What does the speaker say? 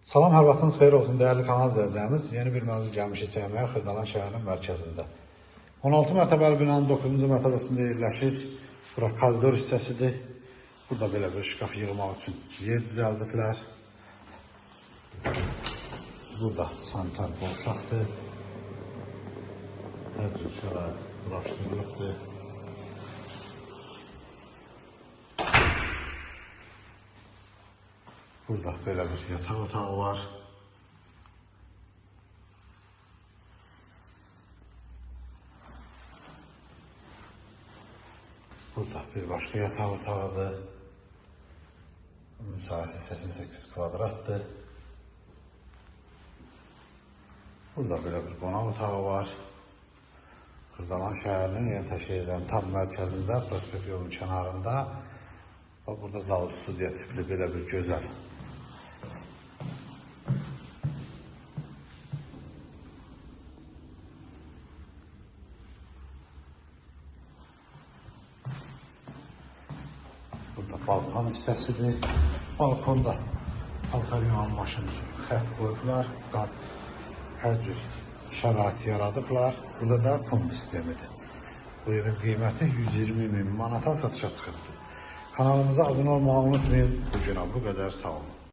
Salam, hər vaxtınız xeyir olsun, dəyərli kanal izləyəcəyimiz. Yeni bir mövzu gəlmişik çəkməyə Xırdalan şəhərinin mərkəzində. 16 mərtəbəli binanın 9-cu mərtəbəsində yerləşir. Bura koridor hissəsidir. Burada belə bir şkaf yığmaq üçün yer düzəldiblər. Burada sanitar qovşaqdır. Hər cür şərait quraşdırılıbdır. Burada belə bir yataq otağı var. Burada bir başqa yataq otağıdır. Bunun sahəsi 88 kvadratdır. Burada belə bir qonaq otağı var. Xırdalan şəhərinin Yeni şəhərinin tam mərkəzində, prospekt yolunun kənarında. Burada zal studiya tipli belə bir gözəl burada balkon hissəsidir. Balkonda paltar yuyan maşın üçün xət qoyublar. Hər cür şərait yaradıblar. Burada da kombi sistemidir. Bu evin qiyməti 120.000 manata satışa çıxıb. Kanalımıza abunə olmağı unutmayın. Bu günə bu qədər, sağ olun.